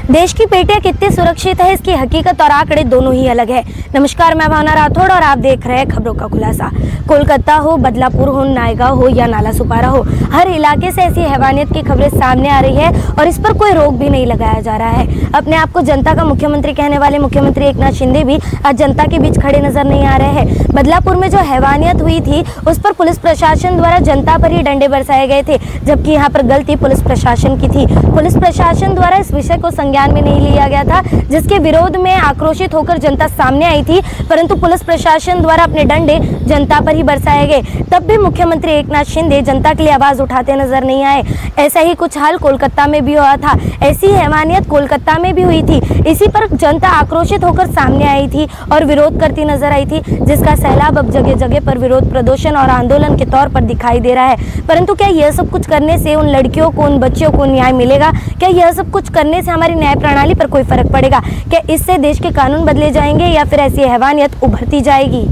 देश की बेटियां कितनी सुरक्षित है, इसकी हकीकत और आंकड़े दोनों ही अलग है। नमस्कार, मैं भावना राठौड़ और आप देख रहे हैं खबरों का खुलासा। कोलकाता हो, बदलापुर हो, नायगांव हो या नाला सुपारा हो, हर इलाके से ऐसी हैवानियत की खबरें सामने आ रही है और इस पर कोई रोक भी नहीं लगाया जा रहा है। अपने आप को जनता का मुख्यमंत्री कहने वाले मुख्यमंत्री एकनाथ शिंदे भी आज जनता के बीच खड़े नजर नहीं आ रहे हैं। बदलापुर में जो हैवानियत हुई थी उस पर पुलिस प्रशासन द्वारा जनता पर ही डंडे बरसाए गए थे, जबकि यहाँ पर गलती पुलिस प्रशासन की थी। पुलिस प्रशासन द्वारा इस विषय को संज्ञान में नहीं लिया गया था, जिसके विरोध में आक्रोशित होकर जनता सामने आई थी, परंतु पुलिस प्रशासन द्वारा अपने डंडे जनता पर ही बरसाए गए। तब भी मुख्यमंत्री एकनाथ शिंदे जनता के लिए आवाज उठाते नजर नहीं आए। ऐसा ही कुछ हाल कोलकाता में भी हुआ था। ऐसी हैवानियत कोलकाता में भी हुई थी। इसी पर जनता आक्रोशित होकर सामने आई थी और विरोध करती नजर आई थी, जिसका सैलाब अब जगह जगह पर विरोध प्रदर्शन और आंदोलन के तौर पर दिखाई दे रहा है। परंतु क्या यह सब कुछ करने से उन लड़कियों को, उन बच्चियों को न्याय मिलेगा? क्या यह सब कुछ करने से हमारी न्याय प्रणाली पर कोई फर्क पड़ेगा? क्या इससे देश के कानून बदले जाएंगे या फिर ऐसी हैवानियत उभरती जाएगी?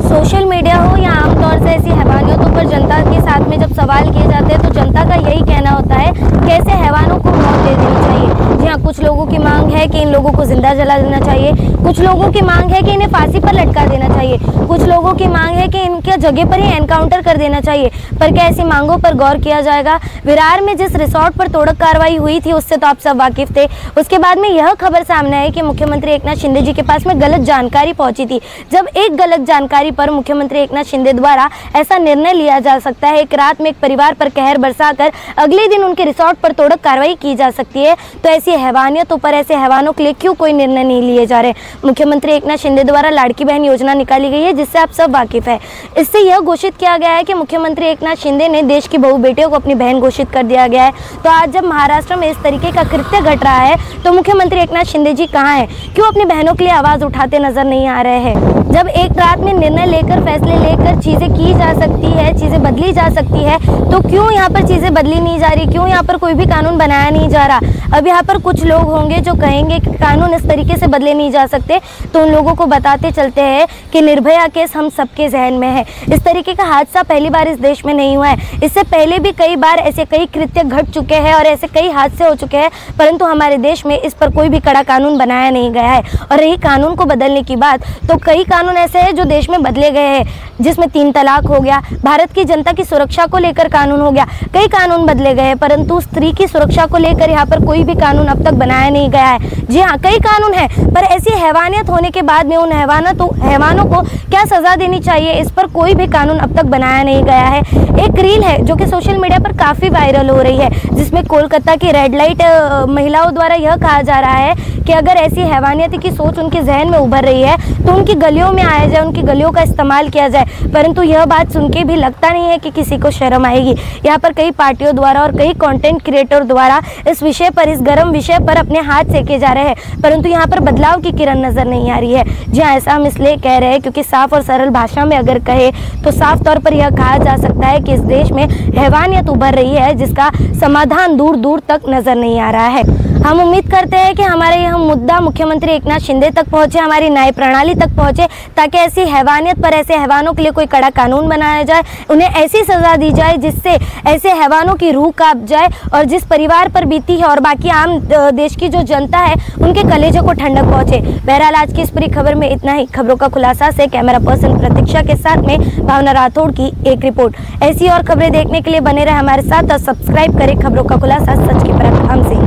सोशल मीडिया हो या आमतौर से ऐसी हैवानियतों पर जनता के साथ में जब सवाल किए जाते हैं तो जनता का यही कहना होता है कि ऐसे हैवानों को मौत दे देनी चाहिए। जी हाँ, कुछ लोगों की मांग है कि इन लोगों को जिंदा जला देना चाहिए, कुछ लोगों की मांग है कि इन्हें फांसी पर लटका देना चाहिए, कुछ लोगों की मांग है कि इनके जगह पर ही एनकाउंटर कर देना चाहिए। पर क्या ऐसी मांगों पर गौर किया जाएगा? विरार में जिस रिसोर्ट पर तोड़क कार्रवाई हुई थी उससे तो आप सब वाकिफ थे। उसके बाद में यह खबर सामने आई कि मुख्यमंत्री एकनाथ शिंदे जी के पास में गलत जानकारी पहुंची थी। जब एक गलत जानकारी पर मुख्यमंत्री एकनाथ शिंदे द्वारा ऐसा निर्णय लिया जा सकता है, एक रात में एक परिवार पर कहर बरसाकर अगले दिन उनके रिसोर्ट पर तोड़क कार्रवाई की जा सकती है, तो ऐसी हैवानियतों पर, ऐसे हैवानों के लिए क्यों कोई निर्णय नहीं लिए जा रहे? मुख्यमंत्री एकनाथ शिंदे द्वारा लाड़की बहन योजना निकाली गई है, जिससे आप सब वाकिफ है। इससे यह घोषित किया गया है कि मुख्यमंत्री एकनाथ शिंदे ने देश की बहु बेटियों को अपनी बहन घोषित कर दिया गया है। तो आज जब महाराष्ट्र में इस तरीके का कृत्य घट रहा है तो मुख्यमंत्री एकनाथ शिंदे जी कहाँ हैं? क्यों अपनी बहनों के लिए आवाज उठाते नजर नहीं आ रहे हैं? जब एक रात में निर्णय लेकर, फैसले लेकर चीजें की जा सकती है, चीजें बदली जा सकती है, तो क्यों यहाँ पर चीजें बदली नहीं जा रही? क्यों यहाँ पर कोई भी कानून बनाया नहीं जा रहा? अब यहाँ पर कुछ लोग होंगे जो कहेंगे कि कानून इस तरीके से बदले नहीं जा सकते, तो उन लोगों को बताते चलते हैं कि निर्भया केस हम सबके जहन में है। इस तरीके का हादसा पहली बार इस देश में नहीं हुआ है। इससे पहले भी कई बार ऐसे कई कृत्य घट चुके हैं और ऐसे कई हादसे हो चुके हैं, परंतु हमारे देश में इस पर कोई भी कड़ा कानून बनाया नहीं गया है। और रही कानून को बदलने की बात, तो कई कानून ऐसे हैं जो देश में बदले गए हैं, जिसमें 3 तलाक हो गया, भारत की जनता की सुरक्षा को लेकर कानून हो गया, कई कानून बदले गए हैं, परंतु स्त्री की सुरक्षा को लेकर यहाँ पर कोई भी कानून अब तक बनाया नहीं गया है। जी हाँ, कई कानून है, पर ऐसी हैवानियत होने के बाद में उन हैवानों को क्या सजा देनी चाहिए, इस पर कोई भी कानून अब तक बनाया नहीं गया है। एक रील है जो कि सोशल मीडिया पर काफी वायरल हो रही है, जिसमें कोलकाता की रेड लाइट महिलाओं द्वारा यह कहा जा रहा है कि अगर ऐसी हैवानियत की सोच उनके जहन में उभर रही है तो उनकी गलियों में आया जाए, उनकी गलियों का इस्तेमाल किया जाए। परंतु यह बात सुन के भी लगता नहीं है कि किसी को शर्म आएगी। यहाँ पर कई पार्टियों द्वारा और कई कंटेंट क्रिएटर द्वारा इस विषय पर, इस गर्म विषय पर अपने हाथ सेके जा रहे हैं, परंतु यहाँ पर बदलाव की किरण नजर नहीं आ रही है। जी हाँ, ऐसा हम इसलिए कह रहे हैं क्योंकि साफ और सरल भाषा में अगर कहे तो साफ तौर पर यह कहा जा सकता है कि इस देश में हैवानियत उभर रही है, जिसका समाधान दूर दूर तक नजर नहीं आ रहा है। हम उम्मीद करते हैं कि हमारा यह मुद्दा मुख्यमंत्री एकनाथ शिंदे तक पहुंचे, हमारी न्याय प्रणाली तक पहुंचे, ताकि ऐसी हैवानियत पर, ऐसे हैवानों के लिए कोई कड़ा कानून बनाया जाए, उन्हें ऐसी सजा दी जाए जिससे ऐसे हैवानों की रूह कांप जाए और जिस परिवार पर बीती है और बाकी आम देश की जो जनता है उनके कलेजे को ठंडक पहुंचे। बहरहाल आज की इस पूरी खबर में इतना ही। खबरों का खुलासा से कैमरा पर्सन प्रतीक्षा के साथ में भावना राठौड़ की एक रिपोर्ट। ऐसी और खबरें देखने के लिए बने रहे हमारे साथ और सब्सक्राइब करें खबरों का खुलासा, सच की परख हमसे।